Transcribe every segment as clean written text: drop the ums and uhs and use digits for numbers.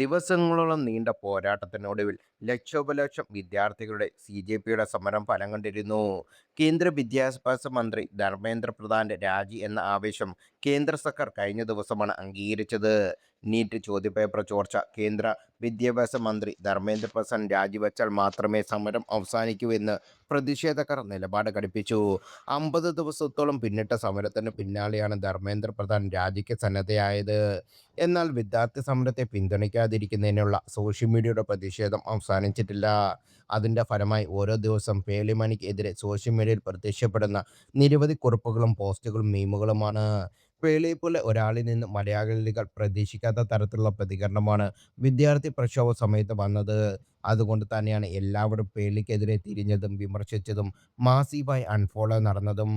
ദിവസങ്ങളോളം നീണ്ട പോരാട്ടത്തിനൊടുവിൽ ലക്ഷോപലക്ഷം വിദ്യാർത്ഥികളുടെ CJPയുടെ സമരം ഫലം കണ്ടിരുന്നു. കേന്ദ്ര വിദ്യാഭ്യാസ മന്ത്രി ധർമ്മേന്ദ്ര പ്രധാന്റെ രാജി എന്ന ആവേശം കേന്ദ്ര സർക്കാർ കഴിഞ്ഞ ദിവസമാണ് അംഗീകരിച്ചത്. നീറ്റ് ചോദ്യപേപ്പർ ചോർച്ച കേന്ദ്ര വിദ്യാഭ്യാസ മന്ത്രി ധർമ്മേന്ദ്ര പ്രധാൻ രാജിവെച്ചാൽ മാത്രമേ സമരം അവസാനിക്കൂ എന്ന് പ്രതിഷേധക്കാർ നിലപാട് ഘടിപ്പിച്ചു. 50 ദിവസത്തോളം പിന്നിട്ട സമരത്തിന് പിന്നാലെയാണ് ധർമ്മേന്ദ്ര പ്രധാൻ രാജിക്ക് സന്നദ്ധയായത്. എന്നാൽ വിദ്യാർത്ഥി സമരത്തെ പിന്തുണയ്ക്കാതിരിക്കുന്നതിനുള്ള സോഷ്യൽ മീഡിയയുടെ പ്രതിഷേധം അവസാനിച്ചിട്ടില്ല. അതിന്റെ ഫലമായി ഓരോ ദിവസം പേളിമണിക്ക് എതിരെ സോഷ്യൽ മീഡിയയിൽ പ്രത്യക്ഷപ്പെടുന്ന നിരവധി കുറിപ്പുകളും പോസ്റ്റുകളും മീമുകളുമാണ്. പേളിയെപ്പോലെ ഒരാളിൽ നിന്ന് മലയാളികൾ പ്രതീക്ഷിക്കാത്ത തരത്തിലുള്ള പ്രതികരണമാണ് വിദ്യാർത്ഥി പ്രക്ഷോഭ സമയത്ത് വന്നത്. അതുകൊണ്ട് തന്നെയാണ് എല്ലാവരും പേളിക്കെതിരെ തിരിഞ്ഞതും വിമർശിച്ചതും മാസീവായി അൺഫോളോ നടന്നതും.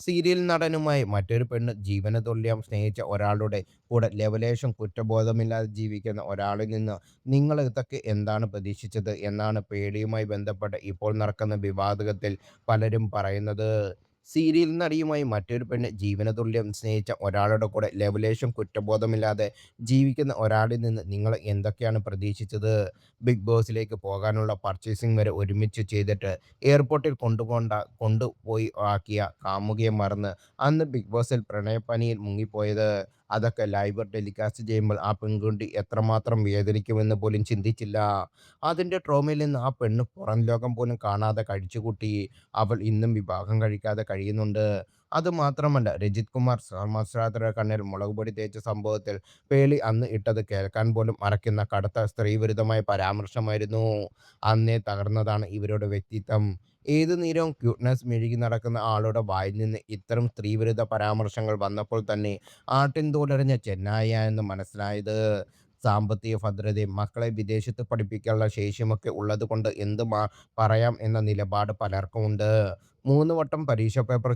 സീരിയൽ നടനുമായി മറ്റൊരു പെണ്ണ് ജീവന തുല്യം സ്നേഹിച്ച ഒരാളുടെ കൂടെ ലെവലേശം കുറ്റബോധമില്ലാതെ ജീവിക്കുന്ന ഒരാളിൽ നിന്ന് നിങ്ങൾ ഇതൊക്കെ എന്താണ് പ്രതീക്ഷിച്ചത് എന്നാണ് പേടിയുമായി ബന്ധപ്പെട്ട് ഇപ്പോൾ നടക്കുന്ന വിവാദത്തിൽ പലരും പറയുന്നത്. സീരിയൽ നടിയുമായി മറ്റൊരു പെണ്ണ് ജീവനതുല്യം സ്നേഹിച്ച ഒരാളുടെ കൂടെ ലെവലേശം കുറ്റബോധമില്ലാതെ ജീവിക്കുന്ന ഒരാളിൽ നിന്ന് നിങ്ങൾ എന്തൊക്കെയാണ് പ്രതീക്ഷിച്ചത്? ബിഗ് ബോസിലേക്ക് പോകാനുള്ള പർച്ചേസിംഗ് വരെ ഒരുമിച്ച് ചെയ്തിട്ട് എയർപോർട്ടിൽ കൊണ്ടുപോയി ആക്കിയ കാമുകിയെ മറന്ന് അന്ന് ബിഗ് ബോസിൽ പ്രണയപ്പനിയിൽ മുങ്ങിപ്പോയത്. അതൊക്കെ ലൈവ് ടെലികാസ്റ്റ് ചെയ്യുമ്പോൾ ആ പെൺകുട്ടി എത്രമാത്രം വേദനിക്കുമെന്ന് പോലും ചിന്തിച്ചില്ല. അതിൻ്റെ ട്രോമയിൽ നിന്ന് ആ പെണ്ണ് പുറം ലോകം പോലും കാണാതെ കഴിച്ചുകൂട്ടി. അവൾ ഇന്നും വിവാഹം കഴിക്കാതെ കഴിയുന്നുണ്ട്. അതുമാത്രമല്ല, രജിത് കുമാർ സഹമത്സരാർത്ഥിയുടെ കണ്ണിൽ മുളകുപൊടി തേച്ച സംഭവത്തിൽ പേളി അന്ന് ഇട്ടത് കേൾക്കാൻ പോലും അറയ്ക്കുന്ന കടുത്ത സ്ത്രീവിരുദ്ധമായ പരാമർശമായിരുന്നു. അന്നേ തകർന്നതാണ് ഇവരുടെ വ്യക്തിത്വം. ഏതു നേരവും ക്യൂട്ട്നെസ് മെഴുകി നടക്കുന്ന ആളുടെ വായിൽ നിന്ന് ഇത്തരം സ്ത്രീവിരുദ്ധ പരാമർശങ്ങൾ വന്നപ്പോൾ തന്നെ ആട്ടിൻതോലുടഞ്ഞ ചെന്നായയെന്ന് മനസ്സിലായത്. സാമ്പത്തിക ഭദ്രതയും മക്കളെ വിദേശത്ത് പഠിപ്പിക്കാനുള്ള ശേഷിയുമൊക്കെ ഉള്ളതുകൊണ്ട് പറയാം എന്ന നിലപാട് പലർക്കുമുണ്ട്. 3 വട്ടം പരീക്ഷാ പേപ്പർ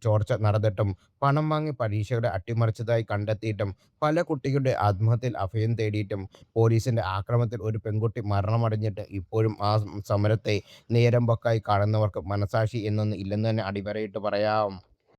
ചോർച്ച നടന്നിട്ടും പണം വാങ്ങി പരീക്ഷകളെ അട്ടിമറിച്ചതായി കണ്ടെത്തിയിട്ടും പല കുട്ടികളുടെ ആത്മഹത്യയിൽ അഭയം തേടിയിട്ടും പോലീസിന്റെ ആക്രമണത്തിൽ ഒരു പെൺകുട്ടി മരണമടഞ്ഞിട്ട് ഇപ്പോഴും ആ സമരത്തെ നേരം പോക്കായി കാണുന്നവർക്ക് മനസാക്ഷി എന്നൊന്നും ഇല്ലെന്ന് തന്നെ അടിവരയിട്ട് പറയാം.